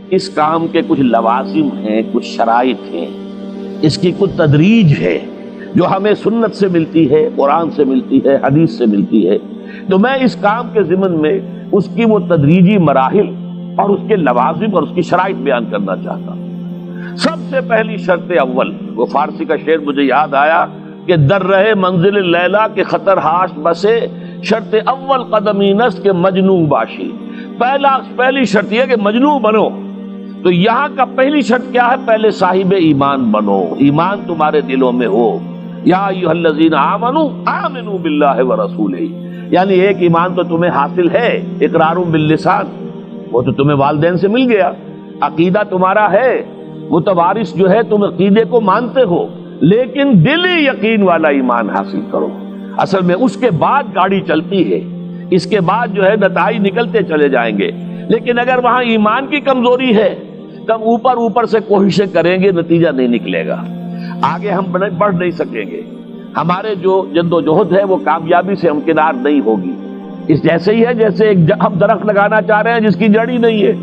اس کام کے کچھ لوازم ہیں، کچھ شرائط ہیں، اس کی کچھ تدریج ہے جو ہمیں سنت سے ملتی ہے، قرآن سے ملتی ہے، حدیث سے ملتی ہے۔ تو میں اس کام کے ضمن میں اس کی وہ تدریجی مراحل اور اس کے لوازم اور اس کی شرائط بیان کرنا چاہتا ہوں۔ سب سے پہلی شرط اول، وہ فارسی کا شعر مجھے یاد آیا کہ در رہے منزل لیلا کے خطر ہاش بسے، شرط اول قدمی نس کے مجنون باشی۔ پہلی شرط یہ کہ مجنون بنو۔ تو یہاں کا پہلی شرط کیا ہے؟ پہلے صاحب ایمان بنو، ایمان تمہارے دلوں میں ہو۔ یا ایھا الذین آمنوا آمنوا باللہ ورسولہ، یعنی ایک ایمان تو تمہیں حاصل ہے، اقرار باللسان، وہ تو تمہیں والدین سے مل گیا، عقیدہ تمہارا ہے، متوارث جو ہے تم عقیدے کو مانتے ہو، لیکن دلی یقین والا ایمان حاصل کرو۔ اصل میں اس کے بعد گاڑی چلتی ہے، اس کے بعد جو ہے نتائج نکلتے چلے جائیں گے، لیکن اگر وہاں ایمان کی کمزوری ہے تب اوپر سے کوششیں کریں گے، نتیجہ نہیں نکلے گا، آگے ہم بڑھ نہیں سکیں گے، ہمارے جو جد و جہد ہے وہ کامیابی سے ہمکنار نہیں ہوگی۔ اس جیسے ہی ہے جیسے ہم درخت لگانا چاہ رہے ہیں جس کی جڑ ہی نہیں ہے،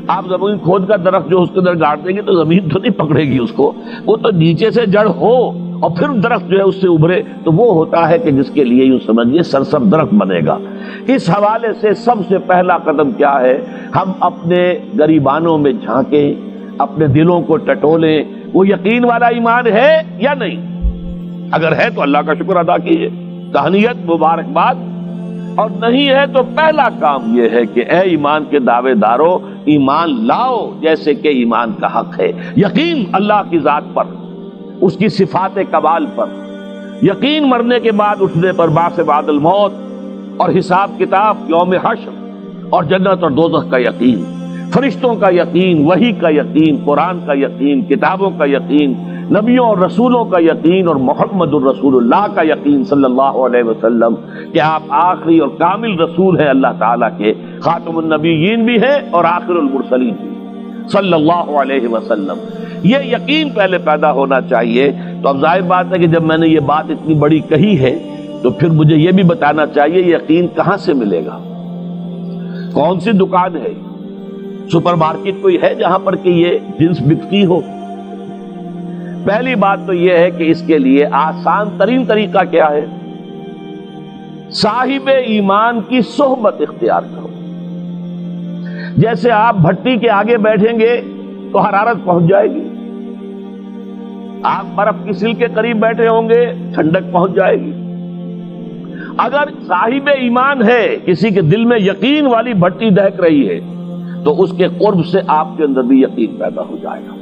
آپ زمین کھود کر درخت جو اس کے اندر گاڑ دیں گے تو زمین تو نہیں پکڑے گی اس کو، وہ تو نیچے سے جڑ ہو اور پھر درخت جو ہے اس سے ابھرے، تو وہ ہوتا ہے کہ جس کے لیے یوں سمجھیے سرسبز درخت بنے گا۔ اس حوالے سے سب سے پہلا قدم کیا ہے؟ ہم اپنے گریبانوں میں جھانکیں، اپنے دلوں کو ٹٹولیں، وہ یقین والا ایمان ہے یا نہیں؟ اگر ہے تو اللہ کا شکر ادا کیجیے، تہنیت، مبارکباد، اور نہیں ہے تو پہلا کام یہ ہے کہ اے ایمان کے دعوے دارو، ایمان لاؤ جیسے کہ ایمان کا حق ہے۔ یقین اللہ کی ذات پر، اس کی صفات کمال پر، یقین مرنے کے بعد اٹھنے پر، بعث بعد الموت اور حساب کتاب، یوم حشر اور جنت اور دوزخ کا یقین، فرشتوں کا یقین، وحی کا یقین، قرآن کا یقین، کتابوں کا یقین، نبیوں اور رسولوں کا یقین، اور محمد الرسول اللہ کا یقین صلی اللہ علیہ وسلم کہ آپ آخری اور کامل رسول ہیں اللہ تعالیٰ کے، خاتم النبیین بھی ہیں اور آخر المرسلین بھی صلی اللہ علیہ وسلم۔ یہ یقین پہلے پیدا ہونا چاہیے۔ تو اب ظاہر بات ہے کہ جب میں نے یہ بات اتنی بڑی کہی ہے تو پھر مجھے یہ بھی بتانا چاہیے یقین کہاں سے ملے گا، کون سی دکان ہے، سپر مارکیٹ کوئی ہے جہاں پر کہ یہ جنس بکتی ہو؟ پہلی بات تو یہ ہے کہ اس کے لیے آسان ترین طریقہ کیا ہے؟ صاحب ایمان کی صحبت اختیار کرو۔ جیسے آپ بھٹی کے آگے بیٹھیں گے تو حرارت پہنچ جائے گی، آپ برف کی سل کے قریب بیٹھے ہوں گے ٹھنڈک پہنچ جائے گی۔ اگر صاحب ایمان ہے، کسی کے دل میں یقین والی بھٹی دہک رہی ہے، تو اس کے قرب سے آپ کے اندر بھی یقین پیدا ہو جائے گا۔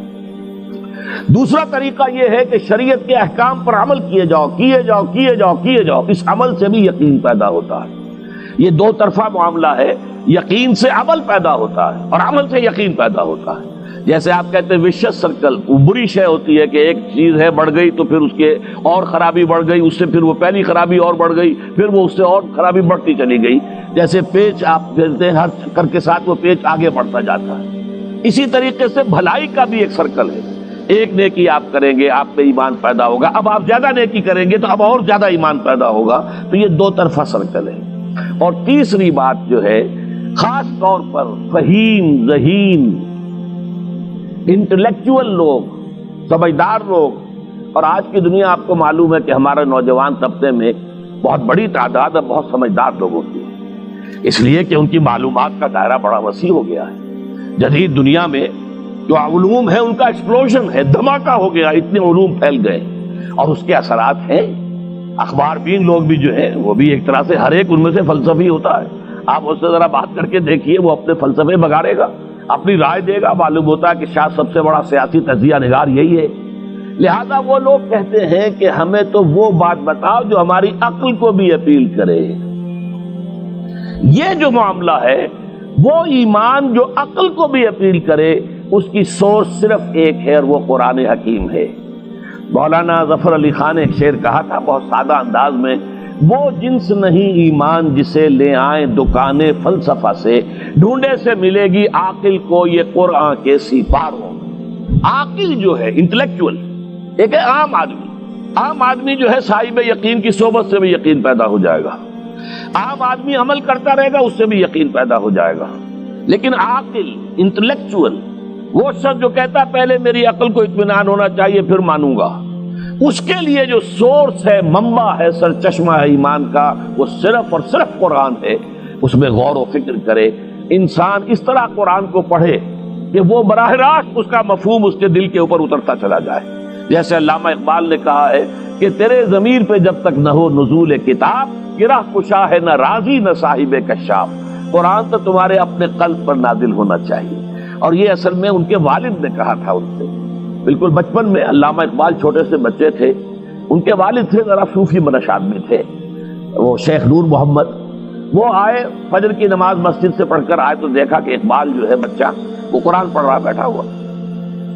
دوسرا طریقہ یہ ہے کہ شریعت کے احکام پر عمل کیے جاؤ، کیے جاؤ، کیے جاؤ، کیے جاؤ، اس عمل سے بھی یقین پیدا ہوتا ہے۔ یہ دو طرفہ معاملہ ہے، یقین سے عمل پیدا ہوتا ہے اور عمل سے یقین پیدا ہوتا ہے۔ جیسے آپ کہتے ہیں وشس سرکل، وہ بری شے ہوتی ہے کہ ایک چیز ہے بڑھ گئی تو پھر اس کے اور خرابی بڑھ گئی، اس سے پھر وہ پہلی خرابی اور بڑھ گئی، پھر وہ اس سے اور خرابی بڑھتی چلی گئی۔ جیسے پیچ آپ کہتے ہیں ہر چکر کے ساتھ وہ پیچ آگے بڑھتا جاتا ہے، اسی طریقے سے بھلائی کا بھی ایک سرکل ہے۔ ایک نیکی آپ کریں گے آپ میں ایمان پیدا ہوگا، اب آپ زیادہ نیکی کریں گے تو اب اور زیادہ ایمان پیدا ہوگا، تو یہ دو طرفہ سرکل ہے۔ اور تیسری بات جو ہے، خاص طور پر فہیم، ذہین، انٹلیکچوئل لوگ، سمجھدار لوگ، اور آج کی دنیا آپ کو معلوم ہے کہ ہمارے نوجوان طبقے میں بہت بڑی تعداد اور بہت سمجھدار لوگوں کی ہے، اس لیے کہ ان کی معلومات کا دائرہ بڑا وسیع ہو گیا ہے۔ جدید دنیا میں جو علوم ہے ان کا ایکسپلوژن ہے، دھماکہ ہو گیا، اتنے علوم پھیل گئے اور اس کے اثرات ہیں۔ اخبار بین لوگ بھی جو ہیں وہ بھی ایک طرح سے ہر ایک ان میں سے فلسفی ہوتا ہے، آپ اس سے ذرا بات کر کے دیکھیے، وہ اپنے فلسفے بگاڑے گا، اپنی رائے دے گا، معلوم ہوتا ہے کہ شاید سب سے بڑا سیاسی تجزیہ نگار یہی ہے۔ لہذا وہ لوگ کہتے ہیں کہ ہمیں تو وہ بات بتاؤ جو ہماری عقل کو بھی اپیل کرے۔ یہ جو معاملہ ہے وہ ایمان جو عقل کو بھی اپیل کرے، اس کی سورس صرف ایک ہے اور وہ قرآن حکیم ہے۔ مولانا ظفر علی خان نے ایک شعر کہا تھا بہت سادہ انداز میں، وہ جنس نہیں ایمان جسے لے آئیں دکان فلسفہ سے، ڈھونڈے سے ملے گی عاقل کو یہ قرآن کے سپاروں۔ عاقل جو ہے انٹلیکچوئل، ایک ہے عام آدمی، عام آدمی جو ہے صاحب یقین کی صحبت سے بھی یقین پیدا ہو جائے گا، عام آدمی عمل کرتا رہے گا اس سے بھی یقین پیدا ہو جائے گا، لیکن عاقل، انٹلیکچوئل، وہ شخص جو کہتا ہے پہلے میری عقل کو اطمینان ہونا چاہیے پھر مانوں گا، اس کے لیے جو سورس ہے، منبع ہے، سرچشمہ ہے ایمان کا، وہ صرف اور صرف قرآن ہے۔ اس میں غور و فکر کرے، انسان اس طرح قرآن کو پڑھے کہ وہ براہ راست اس کا مفہوم اس کے دل کے اوپر اترتا چلا جائے۔ جیسے علامہ اقبال نے کہا ہے کہ تیرے ضمیر پہ جب تک نہ ہو نزول کتاب، گرہ کشا ہے نہ رازی نہ صاحب کشاف۔ قرآن تو تمہارے اپنے قلب پر نازل ہونا چاہیے۔ اور یہ اصل میں ان کے والد نے کہا تھا ان سے، بالکل بچپن میں۔ علامہ اقبال چھوٹے سے بچے تھے، ان کے والد تھے ذرا صوفی منش آدمی تھے، وہ شیخ نور محمد۔ وہ آئے فجر کی نماز مسجد سے پڑھ کر آئے تو دیکھا کہ اقبال جو ہے بچہ وہ قرآن پڑھ رہا بیٹھا ہوا۔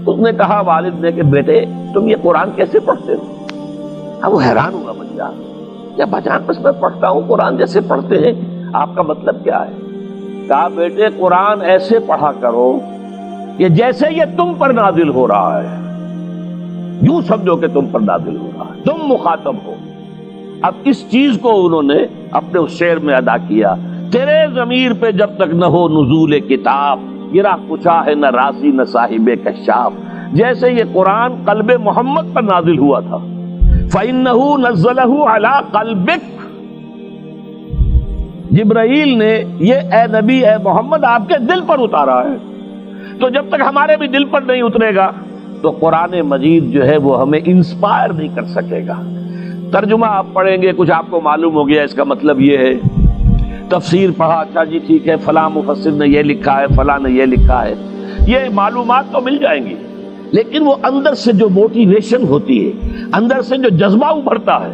اس نے کہا والد نے کہ بیٹے تم یہ قرآن کیسے پڑھتے ہو؟ اب وہ حیران ہوا بچہ، کیا بجان بس میں پڑھتا ہوں قرآن جیسے پڑھتے ہیں، آپ کا مطلب کیا ہے؟ کہا بیٹے قرآن ایسے پڑھا کرو کہ جیسے یہ تم پر نازل ہو رہا ہے، یوں سمجھو کہ تم پر نازل ہو رہا ہے، تم مخاطب ہو۔ اب اس چیز کو انہوں نے اپنے اس شعر میں ادا کیا، تیرے ضمیر پہ جب تک نہ ہو نزول کتاب، گرہ کشا ہے نہ راضی نہ صاحب کشاف۔ جیسے یہ قرآن قلب محمد پر نازل ہوا تھا، فَإِنَّهُ نَزَّلَهُ عَلَىٰ قَلْبِكَ، جبرائیل نے یہ اے نبی اے محمد آپ کے دل پر اتارا ہے۔ تو جب تک ہمارے بھی دل پر نہیں اترے گا تو قرآن مجید جو ہے وہ ہمیں انسپائر نہیں کر سکے گا۔ ترجمہ آپ پڑھیں گے، کچھ آپ کو معلوم ہو گیا اس کا مطلب یہ ہے، تفسیر پڑھا، اچھا جی ٹھیک ہے فلاں مفسر نے یہ لکھا ہے، فلاں نے یہ لکھا ہے، یہ معلومات تو مل جائیں گی، لیکن وہ اندر سے جو موٹیویشن ہوتی ہے، اندر سے جو جذبہ ابھرتا ہے،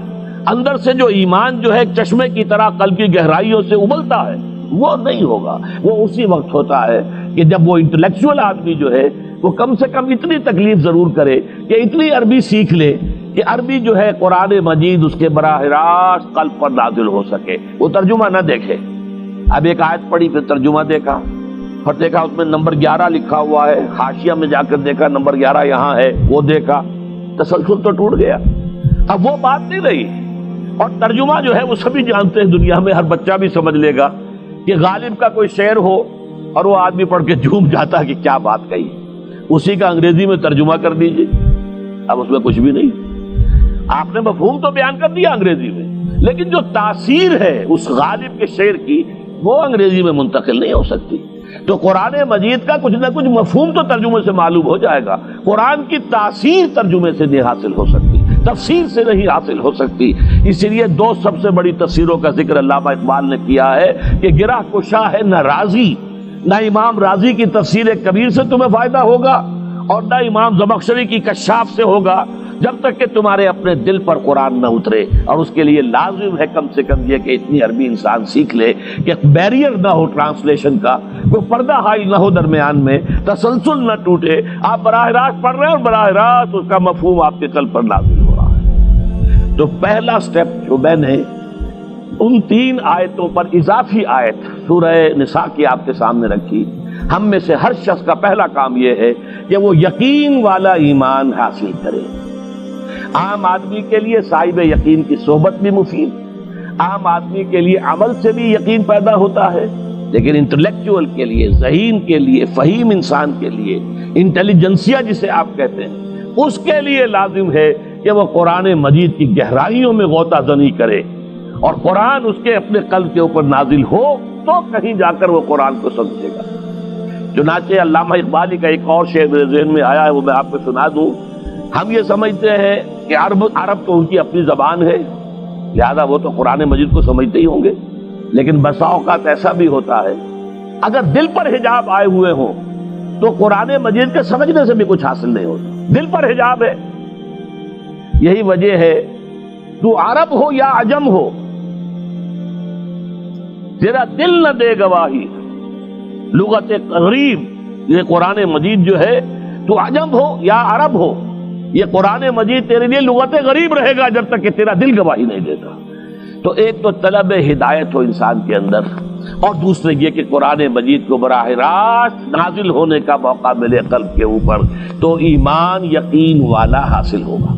اندر سے جو ایمان جو ہے ایک چشمے کی طرح قلب کی گہرائیوں سے ابلتا ہے، وہ نہیں ہوگا۔ وہ اسی وقت ہوتا ہے کہ جب وہ انٹلیکچوئل آدمی جو ہے وہ کم سے کم اتنی تکلیف ضرور کرے کہ اتنی عربی سیکھ لے کہ عربی جو ہے قرآن مجید اس کے براہ راست قلب پر نازل ہو سکے، وہ ترجمہ نہ دیکھے۔ اب ایک آیت پڑھی پھر ترجمہ دیکھا، پھر دیکھا اس میں نمبر 11 لکھا ہوا ہے، حاشیہ میں جا کر دیکھا نمبر 11 یہاں ہے، وہ دیکھا، تسلسل تو ٹوٹ گیا۔ اب وہ بات نہیں رہی۔ اور ترجمہ جو ہے وہ سبھی جانتے ہیں، دنیا میں ہر بچہ بھی سمجھ لے گا کہ غالب کا کوئی شعر ہو اور وہ آدمی پڑھ کے جھوم جاتا ہے کہ کیا بات کہی، اسی کا انگریزی میں ترجمہ کر دیجئے، اب اس میں کچھ بھی نہیں۔ آپ نے مفہوم تو بیان کر دیا انگریزی میں، لیکن جو تاثیر ہے اس غالب کے شعر کی وہ انگریزی میں منتقل نہیں ہو سکتی۔ تو قرآن مجید کا کچھ نہ کچھ مفہوم تو ترجمے سے معلوم ہو جائے گا، قرآن کی تاثیر ترجمے سے نہیں حاصل ہو سکتی، تفسیر سے نہیں حاصل ہو سکتی۔ اسی لیے دو سب سے بڑی تفسیروں کا ذکر علامہ اقبال نے کیا ہے کہ گرہ کشا ہے نہ رازی، نہ امام رازی کی تفسیر کبیر سے تمہیں فائدہ ہوگا اور نہ امام زمخشری کی کشاف سے ہوگا، جب تک کہ تمہارے اپنے دل پر قرآن نہ اترے۔ اور اس کے لیے لازم ہے کم سے کم یہ کہ اتنی عربی انسان سیکھ لے کہ بیریئر نہ ہو ٹرانسلیشن کا، کوئی پردہ حائل نہ ہو درمیان میں، تسلسل نہ ٹوٹے، آپ براہ راست پڑھ رہے ہیں اور براہ راست اس کا مفہوم آپ کے قلب پر نازل ہو رہا ہے۔ تو پہلا سٹیپ جو میں نے ان 3 آیتوں پر اضافی آیت سورہ نساء کی آپ کے سامنے رکھی، ہم میں سے ہر شخص کا پہلا کام یہ ہے کہ وہ یقین والا ایمان حاصل کرے۔ عام آدمی کے لیے صاحب یقین کی صحبت بھی مفید، عام آدمی کے لیے عمل سے بھی یقین پیدا ہوتا ہے، لیکن انٹلیکچوئل کے لیے، ذہین کے لیے، فہیم انسان کے لیے، انٹیلیجنسیا جسے آپ کہتے ہیں، اس کے لیے لازم ہے کہ وہ قرآن مجید کی گہرائیوں میں غوطہ زنی کرے اور قرآن اس کے اپنے قلب کے اوپر نازل ہو تو کہیں جا کر وہ قرآن کو سمجھے گا۔ چنانچہ علامہ اقبالی کا ایک اور شعر میرے ذہن میں آیا ہے، وہ میں آپ کو سنا دوں۔ ہم یہ سمجھتے ہیں کہ عرب تو ان کی اپنی زبان ہے، لہذا وہ تو قرآن مجید کو سمجھتے ہی ہوں گے، لیکن بسا اوقات ایسا بھی ہوتا ہے اگر دل پر حجاب آئے ہوئے ہوں تو قرآن مجید کے سمجھنے سے بھی کچھ حاصل نہیں ہوتا، دل پر حجاب ہے۔ یہی وجہ ہے تو عرب ہو یا عجم ہو، تیرا دل نہ دے گواہی، لغت غریب یہ قرآن مجید جو ہے، تو عجم ہو یا عرب ہو، یہ قرآن مجید تیرے لیے لغت غریب رہے گا جب تک کہ تیرا دل گواہی نہیں دیتا۔ تو ایک تو طلب ہدایت ہو انسان کے اندر، اور دوسرے یہ کہ قرآن مجید کو براہ راست نازل ہونے کا موقع ملے قلب کے اوپر، تو ایمان یقین والا حاصل ہوگا۔